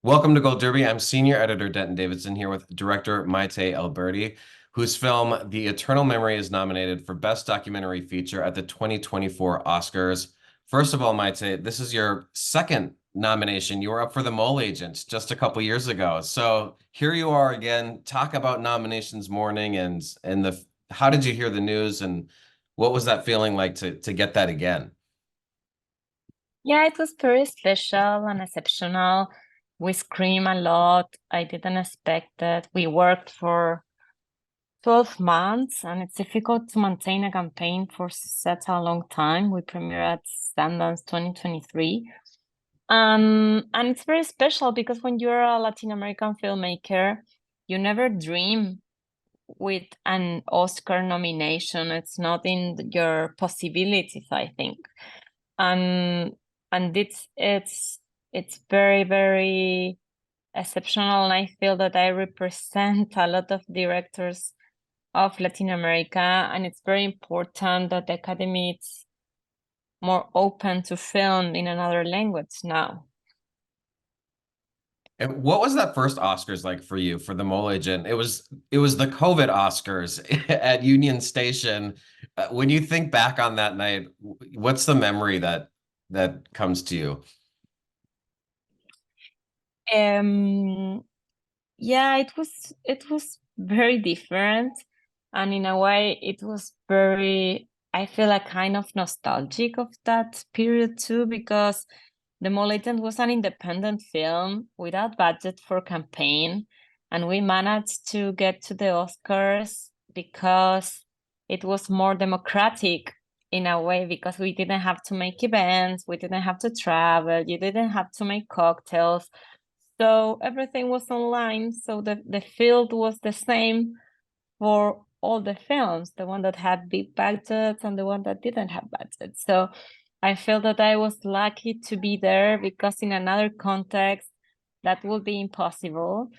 Welcome to Gold Derby. I'm senior editor Denton Davidson here with director Maite Alberdi, whose film The Eternal Memory is nominated for Best Documentary Feature at the 2024 Oscars. First of all, Maite, this is your second nomination. You were up for The Mole Agent just a couple years ago. So here you are again. Talk about nominations morning and the how did you hear the news and what was that feeling like to get that again? Yeah, it was very special and exceptional. We screamed a lot. I didn't expect that. We worked for 12 months, and it's difficult to maintain a campaign for such a long time. We premiered at Sundance 2023. And it's very special because when you're a Latin American filmmaker, you never dream with an Oscar nomination. It's not in your possibilities, I think. And and it's very, very exceptional. And I feel that I represent a lot of directors of Latin America, and it's very important that the Academy is more open to film in another language now. And what was that first Oscars like for you for The Mole Agent? It was the COVID Oscars at Union Station. When you think back on that night, what's the memory that comes to you? Um, yeah, it was very different, and in a way, it was very. I feel like kind of nostalgic of that period too, because The Molitant was an independent film without budget for campaign, and we managed to get to the Oscars because it was more democratic in a way, because we didn't have to make events, we didn't have to travel, you didn't have to make cocktails. So everything was online. So the field was the same for all the films, the one that had big budgets and the one that didn't have budgets. So I feel that I was lucky to be there, because in another context that would be impossible.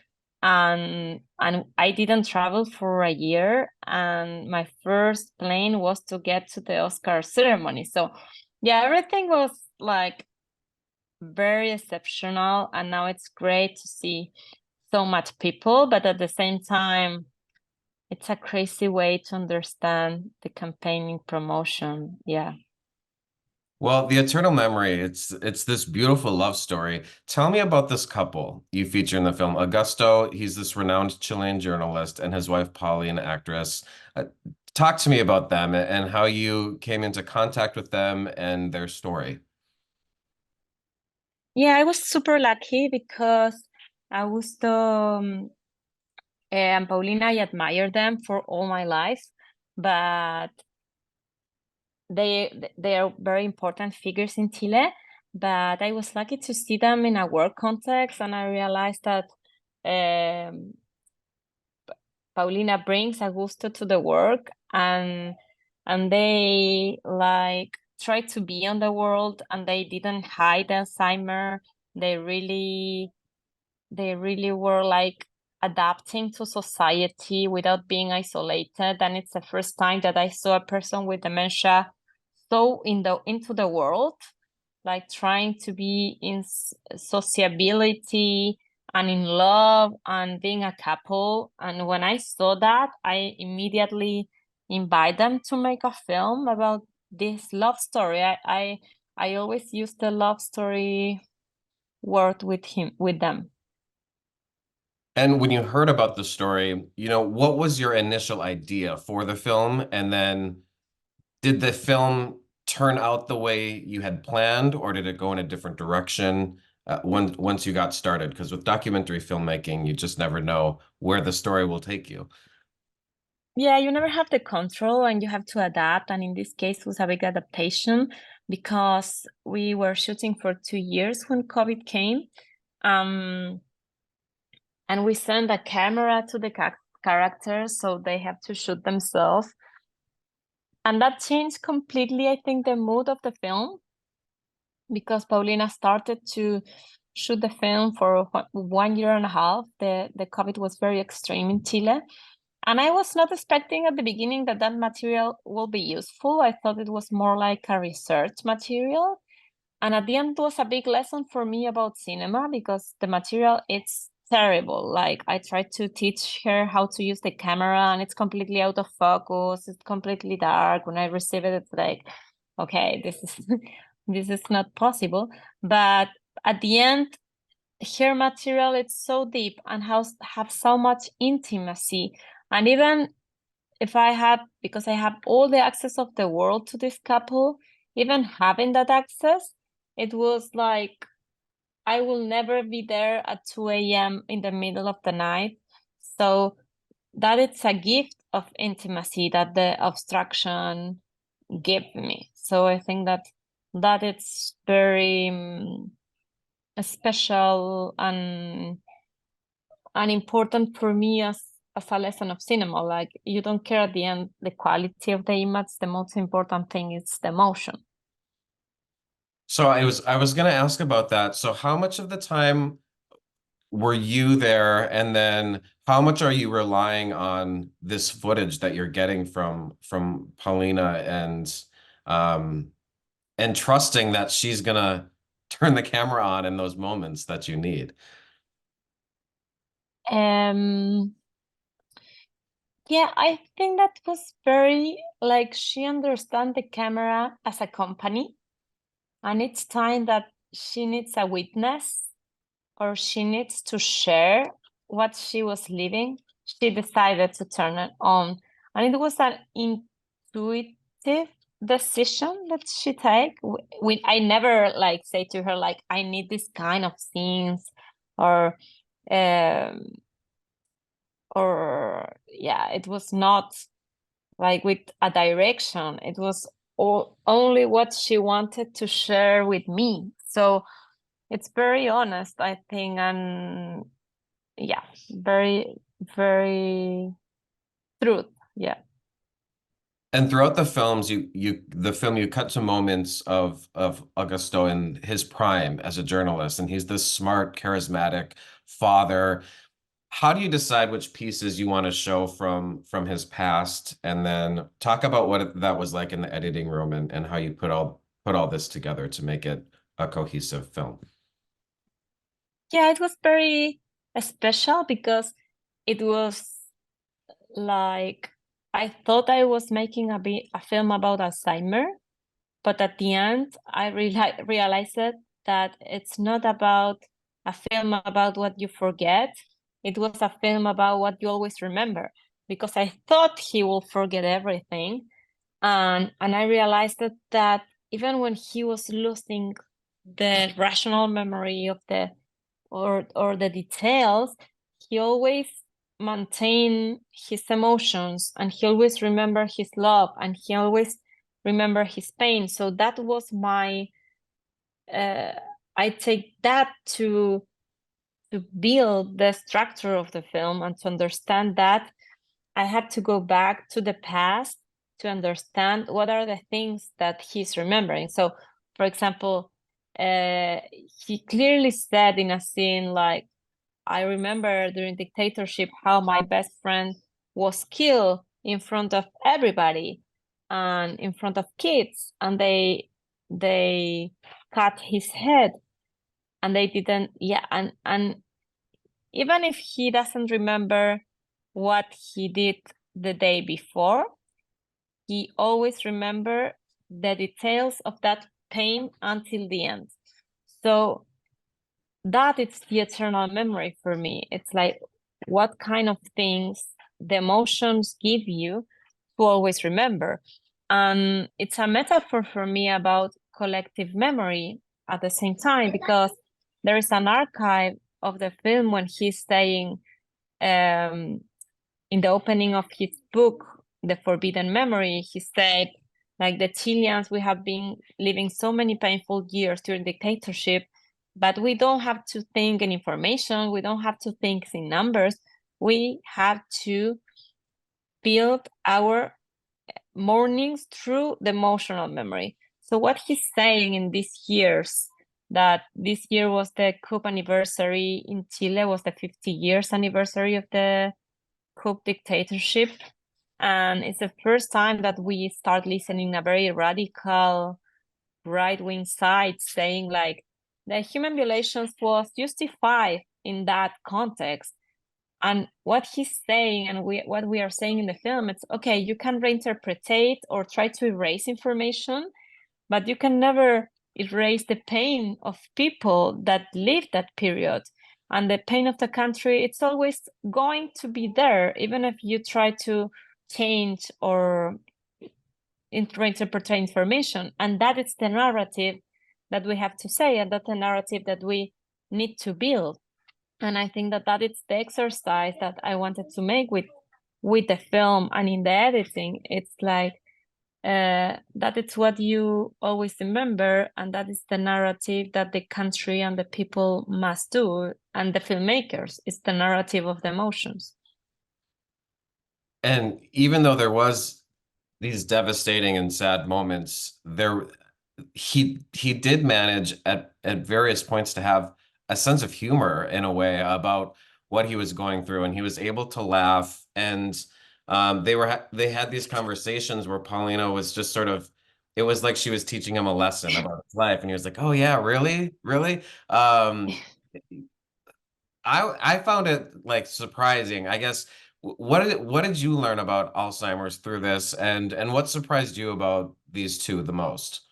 And I didn't travel for a year, and my first plane was to get to the Oscar ceremony. So yeah, everything was like very exceptional, and now it's great to see so much people, but at the same time it's a crazy way to understand the campaigning promotion. Yeah. Well, The Eternal Memory, it's this beautiful love story. Tell me about this couple you feature in the film. Augusto, he's this renowned Chilean journalist, and his wife Polly, an actress. Talk to me about them and how you came into contact with them and their story. Yeah, I was super lucky because Augusto and Paulina, I admire them for all my life, but they are very important figures in Chile. But I was lucky to see them in a work context, and I realized that um, Paulina brings Augusto to the work, and they like try to be on the world, and they didn't hide Alzheimer. They really were like adapting to society without being isolated. And it's the first time that I saw a person with dementia so into the world, like trying to be in sociability and in love and being a couple. And when I saw that, I immediately invite them to make a film about this love story. I always use the love story word with them. And when you heard about the story, what was your initial idea for the film? And then did the film turn out the way you had planned, or did it go in a different direction once you got started? Because with documentary filmmaking, you just never know where the story will take you. Yeah, you never have the control, and you have to adapt. And in this case, it was a big adaptation because we were shooting for 2 years when COVID came. Um, and we send a camera to the characters, so they have to shoot themselves. And that changed completely, I think, the mood of the film, because Paulina started to shoot the film for 1 year and a half. The COVID was very extreme in Chile. And I was not expecting at the beginning that material will be useful. I thought it was more like a research material. And at the end, it was a big lesson for me about cinema because the material, it's terrible. Like I tried to teach her how to use the camera and it's completely out of focus. It's completely dark. When I receive it, it's like, okay, this is this is not possible. But at the end, her material, it's so deep and have so much intimacy. And even if I had, because I have all the access of the world to this couple, even having that access, it was like I will never be there at 2 a.m. in the middle of the night. So that it's a gift of intimacy that the abstraction gave me. So I think that it's very special and important for me as a lesson of cinema. Like you don't care at the end the quality of the image. The most important thing is the emotion. So I was gonna ask about that. So how much of the time were you there, and then how much are you relying on this footage that you're getting from Paulina and trusting that she's gonna turn the camera on in those moments that you need? Yeah, I think that was very like she understands the camera as a company, and it's time that she needs a witness or she needs to share what she was living. She decided to turn it on, and it was an intuitive decision that she take. I never like say to her like I need this kind of scenes or um yeah, it was not like with a direction. It was only what she wanted to share with me. So it's very honest, I think, and yeah, very, very truth. Yeah. And throughout the films, the film you cut to moments of Augusto in his prime as a journalist, and he's this smart, charismatic father. How do you decide which pieces you want to show from his past, and then talk about what that was like in the editing room and how you put all this together to make it a cohesive film? Yeah, it was very special because it was like I thought I was making a film about Alzheimer, but at the end I realized that it's not about a film about what you forget. It was a film about what you always remember, because I thought he will forget everything, and I realized that even when he was losing the rational memory of the or the details, he always maintain his emotions, and he always remember his love, and he always remember his pain. So that was my I take that to build the structure of the film, and to understand that I had to go back to the past to understand what are the things that he's remembering. So, for example, he clearly said in a scene like, I remember during dictatorship how my best friend was killed in front of everybody and in front of kids, and they cut his head, and they didn't. Yeah, and even if he doesn't remember what he did the day before, he always remember the details of that pain until the end. So that is the eternal memory for me. It's like what kind of things the emotions give you to always remember. And it's a metaphor for me about collective memory at the same time, because there is an archive of the film when he's saying in the opening of his book, The Forbidden Memory, he said, like the Chileans, we have been living so many painful years during dictatorship, but we don't have to think in information. We don't have to think in numbers. We have to build our mornings through the emotional memory. So what he's saying in these years, that this year was the coup anniversary in Chile, was the 50 years anniversary of the coup dictatorship. And it's the first time that we start listening a very radical right-wing sites saying like the human violations was justified in that context. And what he's saying and what we are saying in the film, it's okay, you can reinterpret or try to erase information, but you can never erase the pain of people that lived that period. And the pain of the country, it's always going to be there, even if you try to change or reinterpret information. And that is the narrative that we have to say, and that's the narrative that we need to build. And I think that is the exercise that I wanted to make with the film and in the editing. It's like that it's what you always remember, and that is the narrative that the country and the people must do, and the filmmakers. It's the narrative of the emotions. And even though there was these devastating and sad moments, he did manage at various points to have a sense of humor in a way about what he was going through, and he was able to laugh. And they had these conversations where Paulina was just sort of, it was like she was teaching him a lesson about his life, and he was like, "Oh yeah, really, really." Um, I found it like surprising. I guess what did you learn about Alzheimer's through this, and what surprised you about these two the most?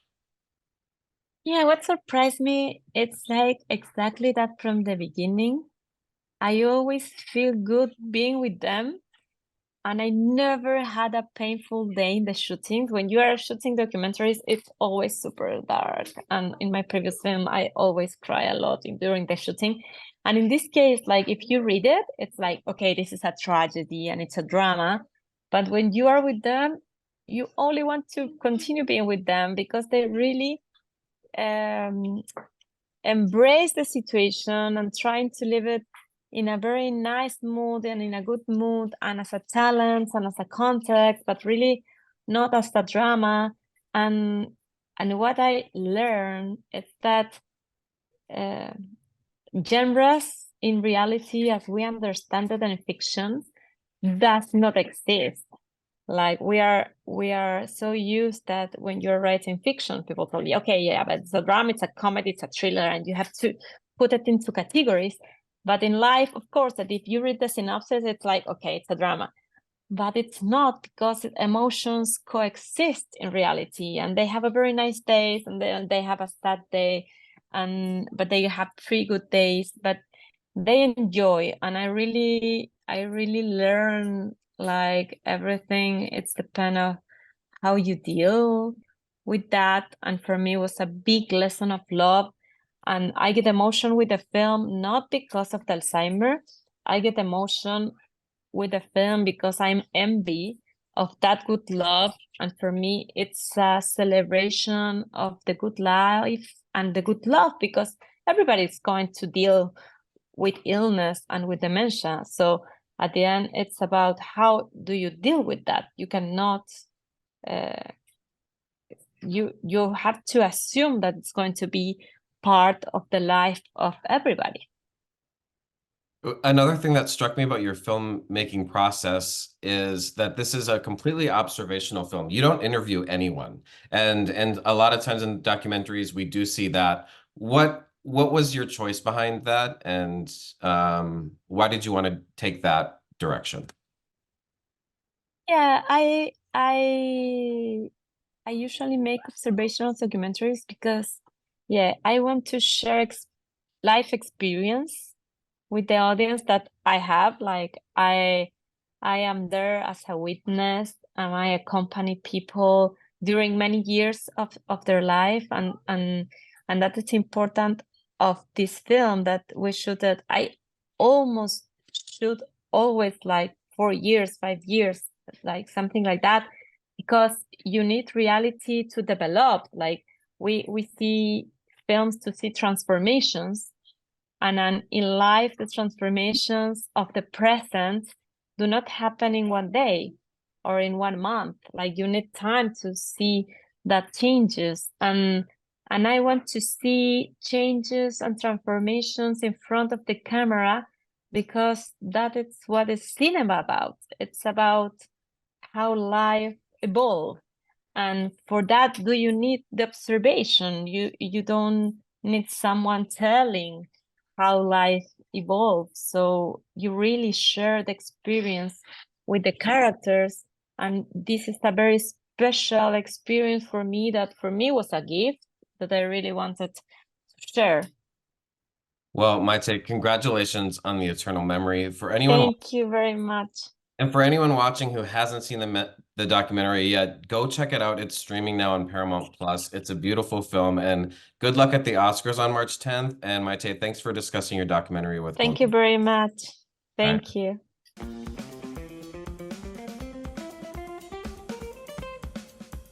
Yeah, what surprised me, it's like exactly that from the beginning. I always feel good being with them, and I never had a painful day in the shootings. When you are shooting documentaries, it's always super dark. And in my previous film, I always cry a lot during the shooting. And in this case, like if you read it, it's like, okay, this is a tragedy and it's a drama. But when you are with them, you only want to continue being with them because they really um, embrace the situation and trying to live it in a very nice mood and in a good mood and as a talent and as a context, but really not as a drama. And what I learned is that uh, genres in reality, as we understand it in fiction, does not exist. Like we are so used that when you're writing fiction, people tell you, okay, yeah, but it's a drama, it's a comedy, it's a thriller, and you have to put it into categories. But in life, of course, that if you read the synopsis, it's like, okay, it's a drama. But it's not, because emotions coexist in reality, and they have a very nice days, and they have a sad day, and but they have 3 good days, but they enjoy. And I really learn like everything. It's depend of how you deal with that. And for me, it was a big lesson of love. And I get emotion with the film, not because of the Alzheimer. I get emotion with the film because I'm envy of that good love. And for me, it's a celebration of the good life and the good love, because everybody's going to deal with illness and with dementia. So at the end, it's about how do you deal with that. You cannot, uh, you have to assume that it's going to be part of the life of everybody. Another thing that struck me about your filmmaking process is that this is a completely observational film. You don't interview anyone. And a lot of times in documentaries we do see that. What was your choice behind that? And why did you want to take that direction? Yeah, I usually make observational documentaries because, yeah, I want to share life experience with the audience that I have. Like I am there as a witness, and I accompany people during many years of their life, and that is important of this film that we shoot it. I almost shoot always like 4 years, 5 years, like something like that, because you need reality to develop. Like we see films to see transformations, and then in life, the transformations of the present do not happen in one day or in 1 month. Like you need time to see that changes. And I want to see changes and transformations in front of the camera, because that is what is cinema about. It's about how life evolves. And for that, do you need the observation? You don't need someone telling how life evolves. So you really share the experience with the characters. And this is a very special experience for me that for me was a gift that I really wanted to share. Well, Maite, congratulations on the Eternal Memory. Thank you very much. And for anyone watching who hasn't seen the documentary yet, go check it out. It's streaming now on Paramount Plus. It's a beautiful film, and good luck at the Oscars on March 10th. And Maite, thanks for discussing your documentary with Thank you very much. All right. Thank you.